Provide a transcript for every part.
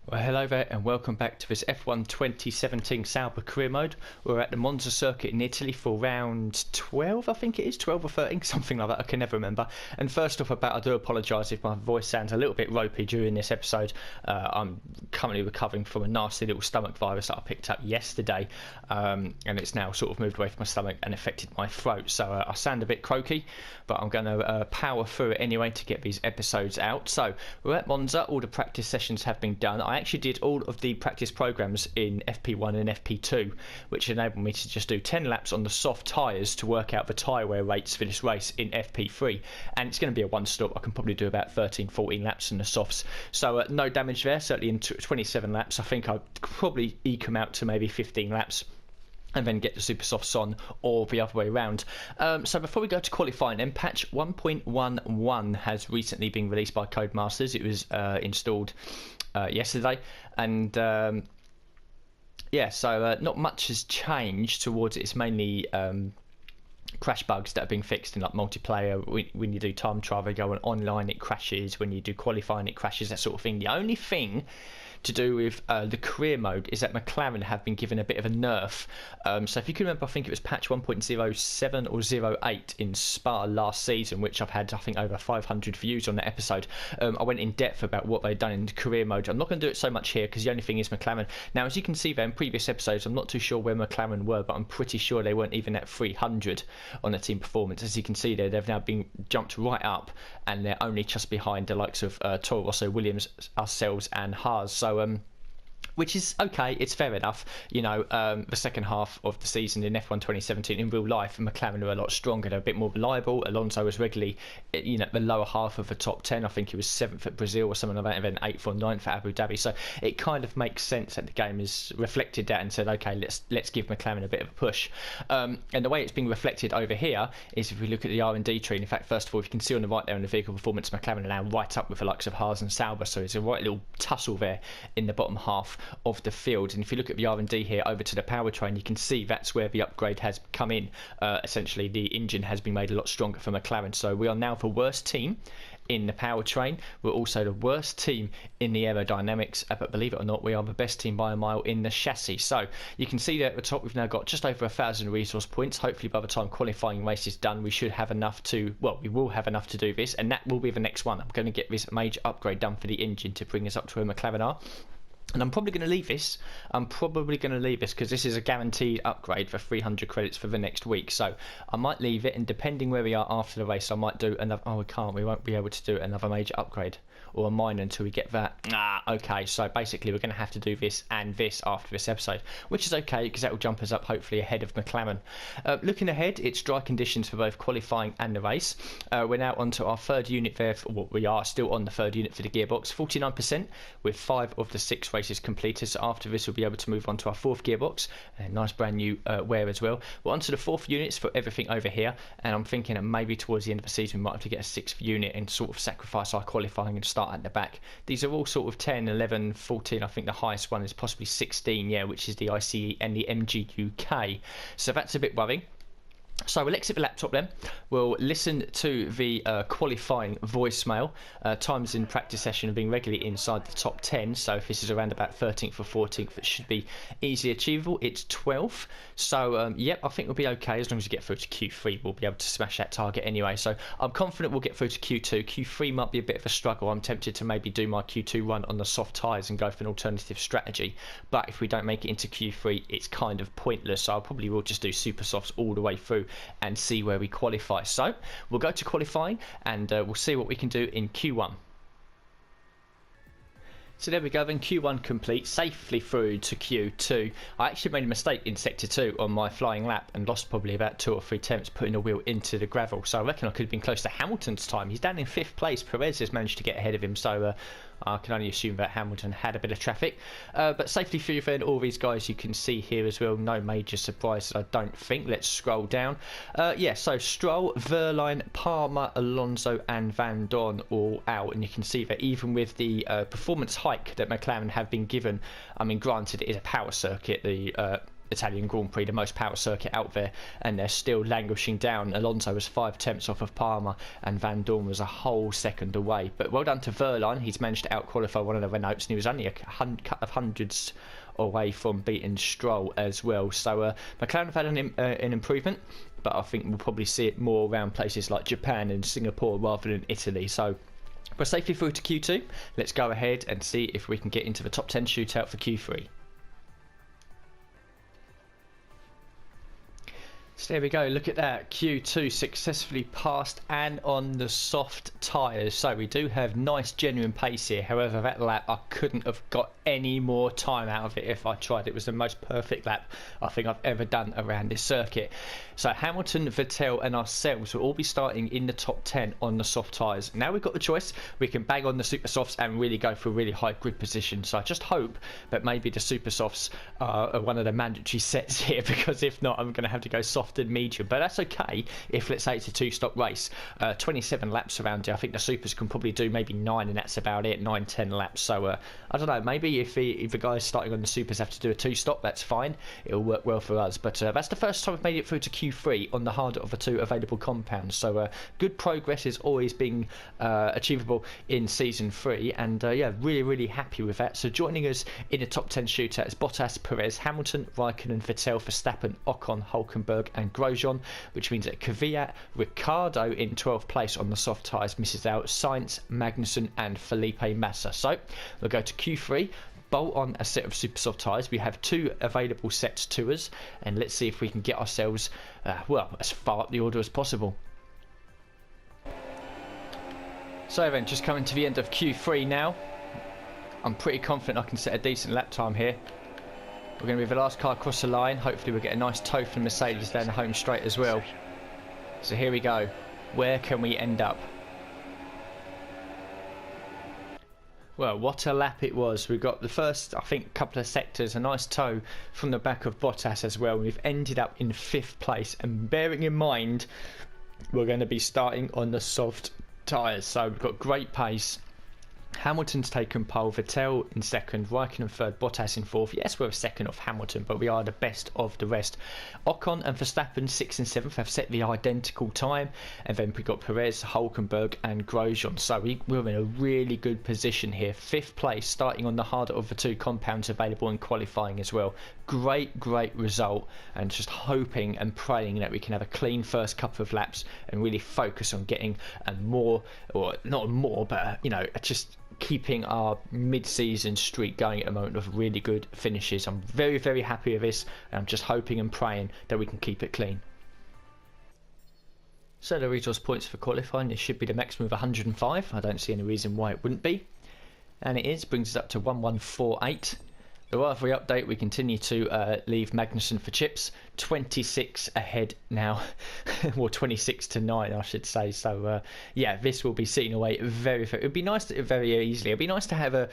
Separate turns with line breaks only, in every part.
Well, hello there and welcome back to this F1 2017 Sauber career mode. We're at the Monza circuit in Italy for round 12, I think it is, 12 or 13, something like that, I can never remember. And first off I do apologise if my voice sounds a little bit ropey during this episode. I'm currently recovering from a nasty little stomach virus that I picked up yesterday, and it's now sort of moved away from my stomach and affected my throat. So I sound a bit croaky, but I'm going to power through it anyway to get these episodes out. So we're at Monza, all the practice sessions have been done. I actually did all of the practice programs in FP1 and FP2, which enabled me to just do 10 laps on the soft tyres to work out the tyre wear rates for this race in FP3, and it's going to be a one stop. I can probably do about 13-14 laps in the softs, so no damage there. Certainly in 27 laps I think I'd probably eke them out to maybe 15 laps and then get the super softs on, or the other way around. So before we go to qualifying then, patch 1.11 has recently been released by Codemasters. It was installed yesterday, and yeah, so not much has changed towards it. It's mainly crash bugs that are being fixed in like multiplayer. When you do time trial, they go on online, it crashes. When you do qualifying, it crashes, that sort of thing. The only thing to do with the career mode is that McLaren have been given a bit of a nerf. So if you can remember, I think it was patch 1.07 or 08 in Spa last season, which I've had I think over 500 views on that episode. I went in depth about what they've done in the career mode. I'm not going to do it so much here because the only thing is McLaren. Now as you can see there in previous episodes, I'm not too sure where McLaren were, but I'm pretty sure they weren't even at 300 on the team performance. As you can see there, they've now been jumped right up, and they're only just behind the likes of Toro Rosso, Williams, ourselves and Haas. So which is okay, it's fair enough. You know, the second half of the season in F1 2017 in real life, McLaren are a lot stronger, they're a bit more reliable. Alonso was regularly, you know, the lower half of the top 10. I think he was 7th at Brazil or something like that, and then 8th or 9th at Abu Dhabi. So it kind of makes sense that the game has reflected that and said, okay, let's give McLaren a bit of a push. And the way it's being reflected over here is if we look at the R&D tree. In fact, first of all, if you can see on the right there in the vehicle performance, McLaren are now right up with the likes of Haas and Sauber, so it's a right little tussle there in the bottom half of the field. And if you look at the R&D here over to the powertrain, you can see that's where the upgrade has come in. Essentially the engine has been made a lot stronger for McLaren, so we are now the worst team in the powertrain. We're also the worst team in the aerodynamics, but believe it or not, we are the best team by a mile in the chassis. So you can see there at the top we've now got just over 1,000 resource points. Hopefully by the time qualifying race is done, we should have enough to, well, we will have enough to do this, and that will be the next one. I'm going to get this major upgrade done for the engine to bring us up to where McLaren are. And I'm probably going to leave this. Because this is a guaranteed upgrade for 300 credits for the next week. So I might leave it, and depending where we are after the race, I might do another. Oh, we can't. We won't be able to do another major upgrade or a minor until we get that. Okay. So basically, we're going to have to do this and this after this episode, which is okay because that will jump us up hopefully ahead of McLaren. Looking ahead, it's dry conditions for both qualifying and the race. We're now onto our third unit there. Well, we are still on the third unit for the gearbox, 49%, with 5 of the 6 races completed. So after this, we'll be able to move on to our fourth gearbox, a nice brand new wear as well. We're onto the fourth units for everything over here, and I'm thinking that maybe towards the end of the season we might have to get a 6th unit and sort of sacrifice our qualifying and start at the back. These are all sort of 10, 11, 14. I think the highest one is possibly 16, yeah, which is the ICE and the MG UK. So that's a bit worrying. So we'll exit the laptop then. We'll listen to the qualifying voicemail. Times in practice session have been regularly inside the top 10. So if this is around about 13th or 14th, it should be easily achievable. It's 12th. So yep, I think we'll be okay. As long as we get through to Q3, we'll be able to smash that target anyway. So I'm confident we'll get through to Q2. Q3 might be a bit of a struggle. I'm tempted to maybe do my Q2 run on the soft tyres and go for an alternative strategy. But if we don't make it into Q3, it's kind of pointless. So I probably will just do super softs all the way through and see where we qualify. So we'll go to qualifying, and we'll see what we can do in Q1. So there we go, then Q1 complete, safely through to Q2. I actually made a mistake in Sector 2 on my flying lap and lost probably about 2 or 3 attempts putting the wheel into the gravel. So I reckon I could have been close to Hamilton's time. He's down in 5th place. Perez has managed to get ahead of him, so I can only assume that Hamilton had a bit of traffic. But safely through then, all these guys you can see here as well. No major surprises, I don't think. Let's scroll down. Yeah, so Stroll, Verline, Palmer, Alonso and Van Dorn all out. And you can see that even with the performance hike that McLaren have been given, I mean, granted it is a power circuit, the Italian Grand Prix, the most power circuit out there, and they're still languishing down. Alonso was 5 tenths off of Palmer, and Van Dorn was a whole second away. But well done to Verline. He's managed to out-qualify one of the Renaults, and he was only a cut of hundreds away from beating Stroll as well. So McLaren have had an improvement, but I think we'll probably see it more around places like Japan and Singapore rather than Italy. So we're safely through to Q2. Let's go ahead and see if we can get into the top 10 shootout for Q3. So there we go, look at that, Q2 successfully passed and on the soft tyres. So we do have nice genuine pace here. However, that lap I couldn't have got any more time out of it if I tried. It was the most perfect lap I think I've ever done around this circuit. So Hamilton, Vettel and ourselves will all be starting in the top 10 on the soft tyres. Now we've got the choice, we can bang on the super softs and really go for a really high grid position. So I just hope that maybe the super softs are one of the mandatory sets here, because if not I'm going to have to go soft and medium. But that's okay if, let's say, it's a 2-stop race, 27 laps around here. I think the supers can probably do maybe 9, and that's about it, 9-10 laps. So I don't know, maybe if the guys starting on the supers have to do a 2-stop, that's fine, it'll work well for us. But that's the first time we've made it through to Q3 on the harder of the 2 available compounds. So good progress is always being achievable in season 3, and yeah, really happy with that. So joining us in the top 10 shootout is Bottas, Perez, Hamilton, Raikkonen, Vettel, Verstappen, Ocon, Hulkenberg and Grosjean, which means that Kvyat, Ricciardo in 12th place on the soft tyres misses out, Sainz, Magnussen and Felipe Massa. So we'll go to Q3, bolt on a set of super soft tyres. We have 2 available sets to us, and let's see if we can get ourselves well, as far up the order as possible. So then, just coming to the end of Q3 now. I'm pretty confident I can set a decent lap time here. We're going to be the last car across the line. Hopefully we'll get a nice tow from Mercedes down the home straight as well. So here we go. Where can we end up? Well, what a lap it was. We've got the first, I think, couple of sectors, a nice tow from the back of Bottas as well. We've ended up in 5th place, and bearing in mind we're going to be starting on the soft tyres, so we've got great pace. Hamilton's taken pole, Vettel in 2nd, Raikkonen 3rd, Bottas in 4th. Yes, we're 2nd off Hamilton, but we are the best of the rest. Ocon and Verstappen 6th and 7th have set the identical time, and then we've got Perez, Hulkenberg and Grosjean. So we're in a really good position here. 5th place, starting on the harder of the 2 compounds available in qualifying as well. Great result, and just hoping and praying that we can have a clean first couple of laps and really focus on getting more, or not more, but you know, just keeping our mid-season streak going at the moment of really good finishes. I'm very happy with this, and I'm just hoping and praying that we can keep it clean. So the resource points for qualifying, this should be the maximum of 105. I don't see any reason why it wouldn't be, and it is. Brings us up to 1148. The rivalry update, we continue to leave Magnussen for chips. 26 ahead now, or 26 to 9 I should say. So yeah, this will be sitting away very it would be nice to, very easily, it'd be nice to have a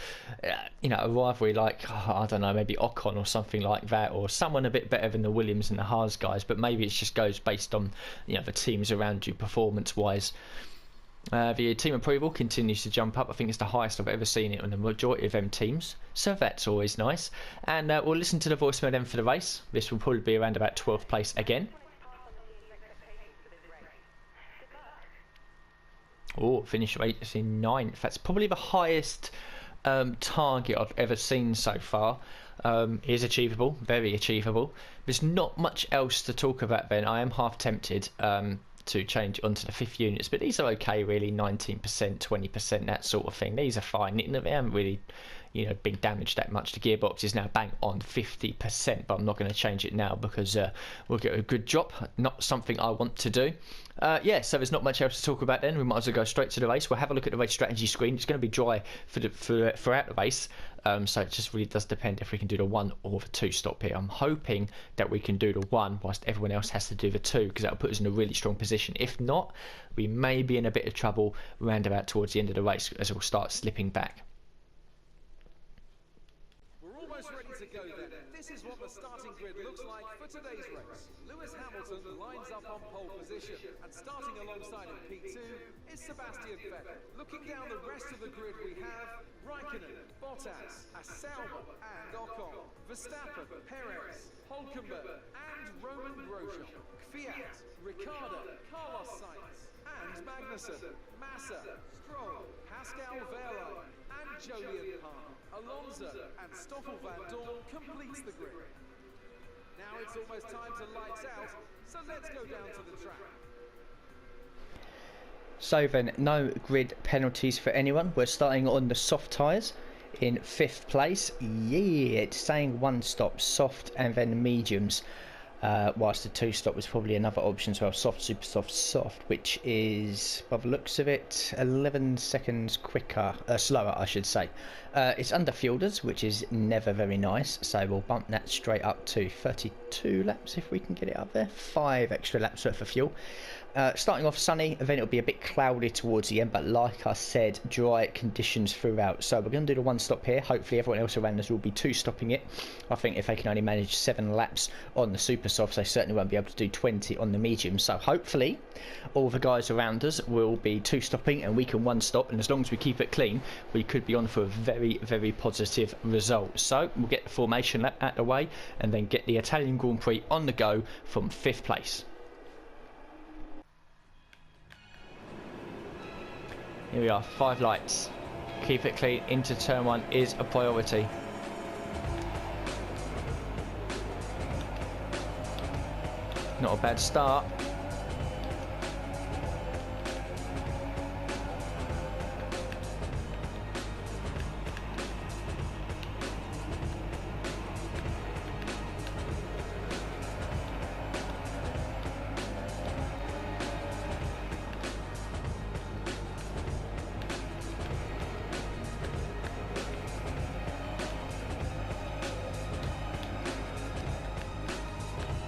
you know, a rivalry like, oh, I don't know, maybe Ocon or something like that, or someone a bit better than the Williams and the Haas guys, but maybe it just goes based on, you know, the teams around you performance wise. The team approval continues to jump up. I think it's the highest I've ever seen it on the majority of them teams, so that's always nice. And we'll listen to the voicemail then for the race. This will probably be around about 12th place again. Oh, finish rate is in 9th. That's probably the highest target I've ever seen so far. Is achievable, very achievable. There's not much else to talk about then. I am half tempted to change onto the 5th units, but these are okay really, 19%, 20%, that sort of thing. These are fine. They haven't really, you know, been damaged that much. The gearbox is now bang on 50%, but I'm not going to change it now because we'll get a good drop. Not something I want to do. Yeah, so there's not much else to talk about then. We might as well go straight to the race. We'll have a look at the race strategy screen. It's going to be dry throughout the race, so it just really does depend if we can do the 1 or the 2 stop here. I'm hoping that we can do the 1 whilst everyone else has to do the 2, because that'll put us in a really strong position. If not, we may be in a bit of trouble round about towards the end of the race as we'll start slipping back.
We're almost ready to go then. This is what the starting grid looks like for today's race. Lewis Hamilton lines up on pole position, and starting alongside in P2 is Sebastian Vettel. Looking down the rest of the grid we have Raikkonen, Bottas, Sauber and Ocon, Verstappen, Perez, Hulkenberg and Roman Grosjean, Kvyat, Ricciardo, Carlos Sainz and Magnussen, Massa, Stroll, Pascal Wehrlein and Jolyon Palmer, Alonso and Stoffel Van Dorn completes the grid. Now it's almost time to lights out, so let's go down to the track.
So then, no grid penalties for anyone. We're starting on the soft tyres in 5th place. Yeah, it's saying 1 stop, soft and then mediums. Whilst the 2 stop was probably another option as well. Soft, super soft, soft, which is, by the looks of it, 11 seconds quicker, slower I should say. It's under fielders, which is never very nice, so we'll bump that straight up to 32 laps if we can get it up there. 5 extra laps worth of fuel. Starting off sunny, then it'll be a bit cloudy towards the end, but like I said, dry conditions throughout. So we're going to do the 1 stop here. Hopefully everyone else around us will be 2 stopping it. I think if they can only manage 7 laps on the super softs, they certainly won't be able to do 20 on the medium. So hopefully all the guys around us will be 2 stopping and we can 1 stop, and as long as we keep it clean, we could be on for a very, very positive result. So we'll get the formation lap out of the way and then get the Italian Grand Prix on the go from 5th place. Here we are, 5 lights. Keep it clean into turn 1 is a priority. Not a bad start.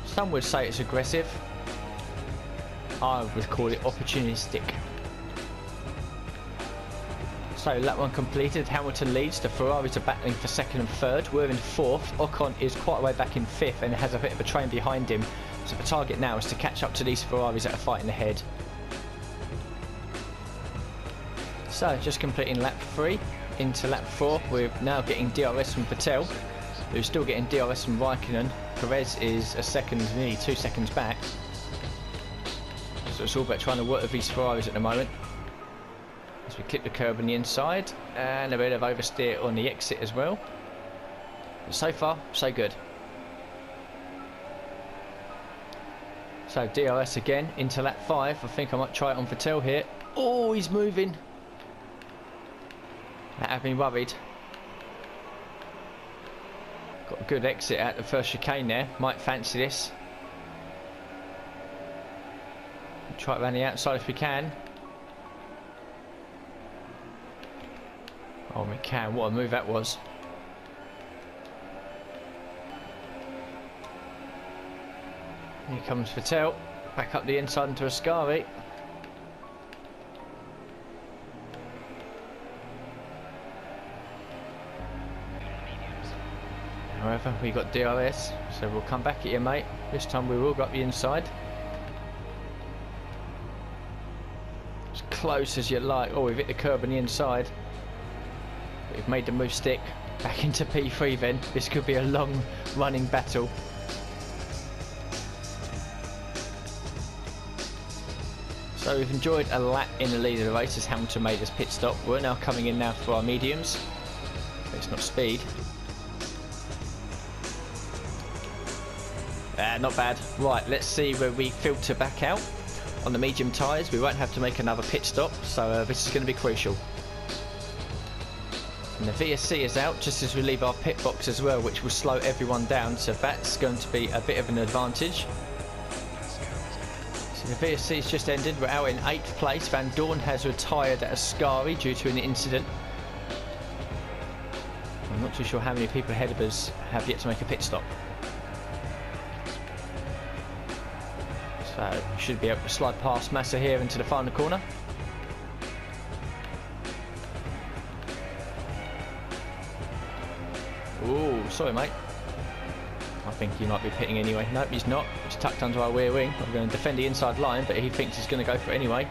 Some would say it's aggressive. I would call it opportunistic. So lap 1 completed, Hamilton leads, the Ferraris are battling for 2nd and 3rd, we're in 4th, Ocon is quite a way back in 5th and has a bit of a train behind him. So the target now is to catch up to these Ferraris that are fighting ahead. So just completing lap 3 into lap 4, we're now getting DRS from Vettel, who's still getting DRS from Raikkonen. Perez is a second, nearly 2 seconds back. So it's all about trying to work with these Ferraris at the moment. As we clip the curb on the inside, and a bit of oversteer on the exit as well. But so far, so good. So DRS again into lap 5. I think I might try it on Vettel here. Oh, he's moving. That had me worried. Got a good exit at the first chicane there. Might fancy this. Try it around the outside if we can. Oh, we can. What a move that was. Here comes Vettel. Back up the inside into Ascari. However, we got DRS, so we'll come back at you, mate. This time we will go up the inside. As close as you like. Oh, we've hit the curb on the inside. But we've made the move stick. Back into P3 then. This could be a long running battle. So we've enjoyed a lap in the lead of the race as Hamilton made his pit stop. We're now coming in now for our mediums. It's not speed. Not bad. Right, let's see where we filter back out. On the medium tyres, we won't have to make another pit stop, so this is going to be crucial. And the VSC is out just as we leave our pit box as well, which will slow everyone down, so that's going to be a bit of an advantage. So the VSC has just ended. We're out in 8th place. Van Dorn has retired at Ascari due to an incident. I'm not too sure how many people ahead of us have yet to make a pit stop. So should be able to slide past Massa here into the final corner. Ooh, sorry mate. I think he might be pitting anyway. Nope, he's not. He's tucked under our rear wing. I'm going to defend the inside line, but he thinks he's going to go for it anyway.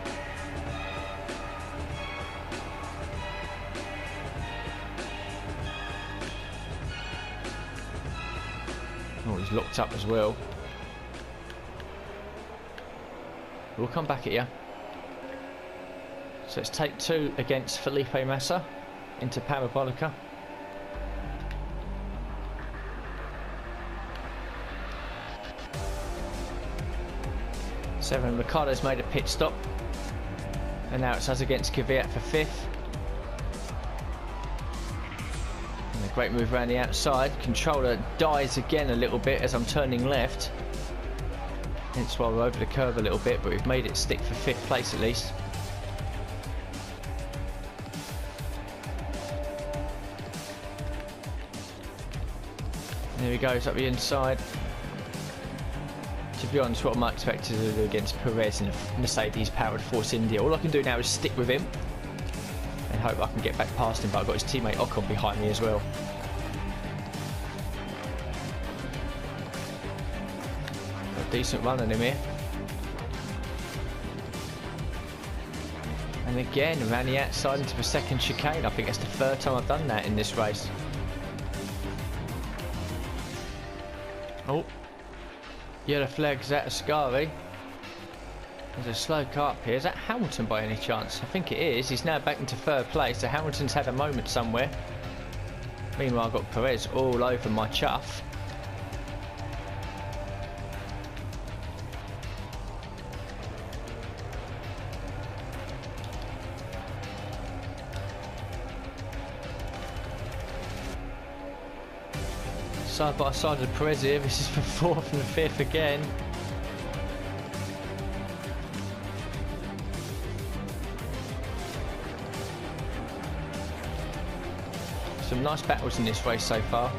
Oh, he's locked up as well. We'll come back at you. So it's take 2 against Felipe Massa into Parabolica. 7, Ricardo's made a pit stop. And now it's us against Kvyat for 5th. And a great move around the outside. Controller dies again a little bit as I'm turning left. Hence why we're over the curve a little bit, but we've made it stick for 5th place at least. There he goes up the inside. To be honest, what I might expect to do against Perez in a Mercedes powered Force India, all I can do now is stick with him and hope I can get back past him, but I've got his teammate Ocon behind me as well. Got a decent run on him here. And again, around the outside into the 2nd chicane. I think that's the 3rd time I've done that in this race. Oh. Yellow flags out of Ascari. There's a slow car up here. Is that Hamilton by any chance? I think it is. He's now back into 3rd place, so Hamilton's had a moment somewhere. Meanwhile, I've got Perez all over my chuff. Side by side with Perez here. This is for 4th and 5th again. Some nice battles in this race so far.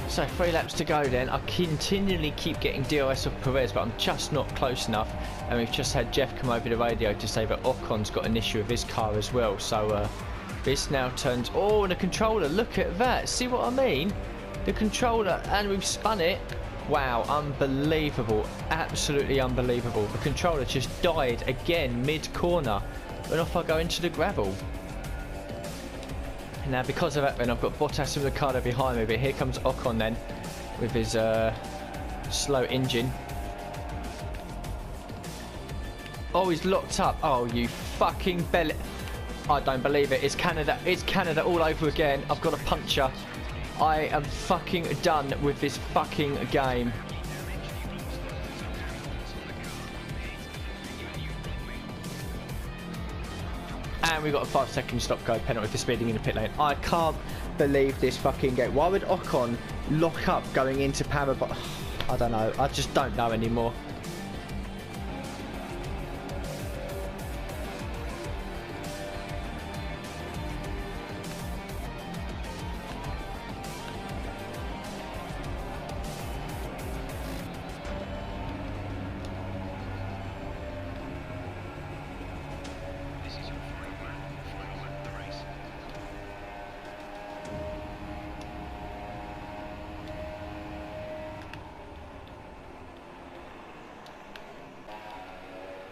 So 3 laps to go then. I continually keep getting DRS of Perez, but I'm just not close enough. And we've just had Jeff come over the radio to say that Ocon's got an issue with his car as well. So this now turns... Oh, and the controller, look at that. See what I mean? The controller, and we've spun it. Wow, unbelievable. Absolutely unbelievable. The controller just died again mid-corner. And off I go into the gravel. Now, because of that, then I've got Bottas and Ricciardo behind me. But here comes Ocon then with his slow engine. Oh, he's locked up. Oh, you fucking belly... I don't believe it. It's Canada. It's Canada all over again. I've got a puncture. I am fucking done with this fucking game. And we got a 5-second stop-go penalty for speeding in the pit lane. I can't believe this fucking game. Why would Ocon lock up going into Parabolica? I don't know. I just don't know anymore.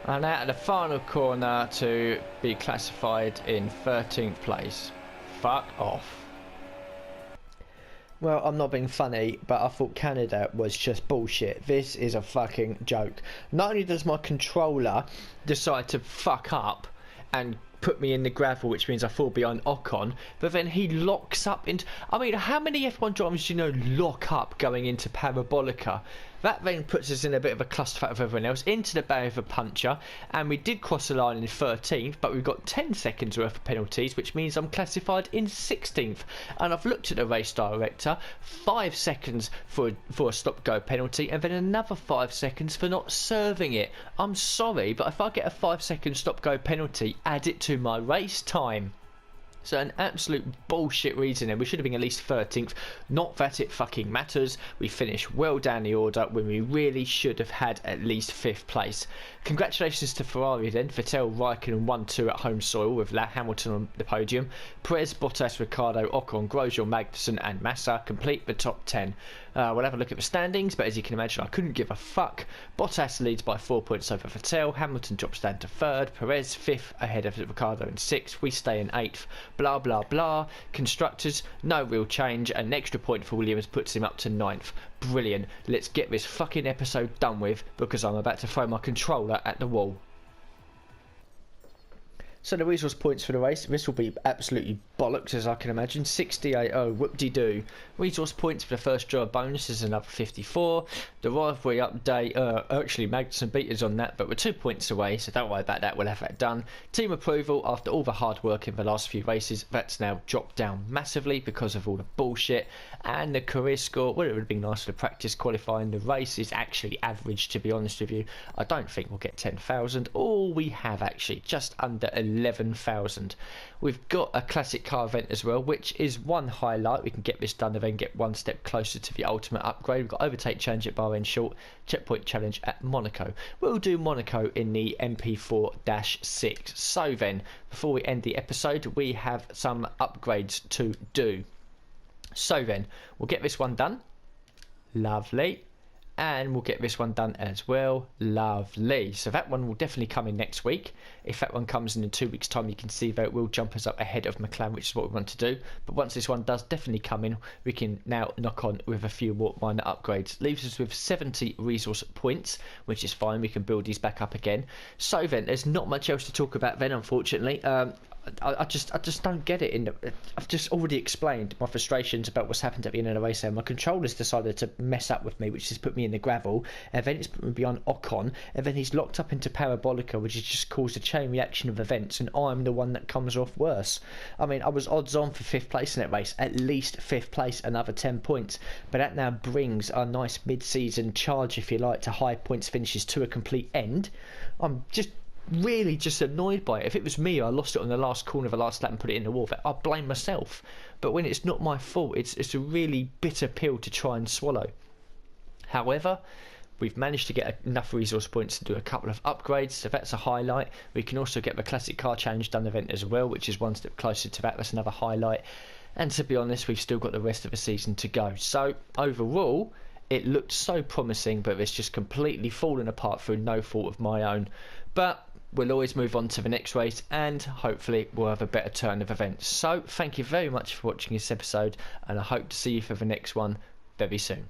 And out of the final corner to be classified in 13th place. Fuck off. Well, I'm not being funny, but I thought Canada was just bullshit. This is a fucking joke. Not only does my controller decide to fuck up and put me in the gravel, which means I fall behind Ocon, but then he locks up into... I mean, how many F1 drivers do you know lock up going into Parabolica? That then puts us in a bit of a clusterfuck with everyone else, into the bay of a puncher, and we did cross the line in 13th, but we've got 10 seconds worth of penalties, which means I'm classified in 16th. And I've looked at the race director, 5 seconds for a stop-go penalty, and then another 5 seconds for not serving it. I'm sorry, but if I get a 5-second stop-go penalty, add it to my race time. So an absolute bullshit reason, and we should have been at least 13th. Not that it fucking matters. We finished well down the order when we really should have had at least 5th place. Congratulations to Ferrari then. Vettel, Raikkonen 1-2 at home soil with Hamilton on the podium. Perez, Bottas, Ricciardo, Ocon, Grosjean, Magnussen and Massa complete the top 10. We'll have a look at the standings, but as you can imagine, I couldn't give a fuck. Bottas leads by 4 points over Vettel. Hamilton drops down to 3rd. Perez 5th, ahead of Ricciardo in 6th. We stay in 8th. Blah, blah, blah. Constructors, no real change. An extra point for Williams puts him up to 9th. Brilliant. Let's get this fucking episode done with, because I'm about to throw my controller at the wall. So the resource points for the race, this will be absolutely bollocks as I can imagine. 68, oh whoop-de-doo. Resource points for the first draw bonus is another 54. The rivalry update, actually Magnussen beat us on that, but we're 2 points away, so don't worry about that, we'll have that done. Team approval, after all the hard work in the last few races, that's now dropped down massively because of all the bullshit. And the career score, well, it would have been nice to practice qualifying. The race is actually average, to be honest with you. I don't think we'll get 10,000. All we have actually, just under 11,000. We've got a classic car event as well, which is one highlight. We can get this done and then get one step closer to the ultimate upgrade. We've got overtake challenge at Bahrain Short, checkpoint challenge at Monaco. We'll do Monaco in the MP4-6. So then, before we end the episode, we have some upgrades to do. So then, we'll get this one done. Lovely. And we'll get this one done as well. Lovely. So that one will definitely come in next week. If that one comes in 2 weeks' time, you can see that it will jump us up ahead of McLaren, which is what we want to do. But once this one does definitely come in, we can now knock on with a few more minor upgrades. Leaves us with 70 resource points, which is fine. We can build these back up again. So then, there's not much else to talk about then, unfortunately. I just don't get it. I've just already explained my frustrations about what's happened at the end of the race. My controller's decided to mess up with me, which has put me in the gravel, and then it's put me behind Ocon, and then he's locked up into Parabolica, which has just caused a chain reaction of events, and I'm the one that comes off worse. I mean, I was odds on for 5th place in that race, at least 5th place, another 10 points, but that now brings our nice mid-season charge, if you like, to high points finishes to a complete end. I'm just really just annoyed by it. If it was me, I lost it on the last corner of the last lap and put it in the wall, I'd blame myself. But when it's not my fault, it's a really bitter pill to try and swallow. However, we've managed to get enough resource points to do a couple of upgrades, so that's a highlight. We can also get the classic car challenge done event as well, which is one step closer to that. That's another highlight. And to be honest, we've still got the rest of the season to go. So overall, it looked so promising, but it's just completely fallen apart through no fault of my own. But we'll always move on to the next race, and hopefully we'll have a better turn of events. So thank you very much for watching this episode, and I hope to see you for the next one very soon.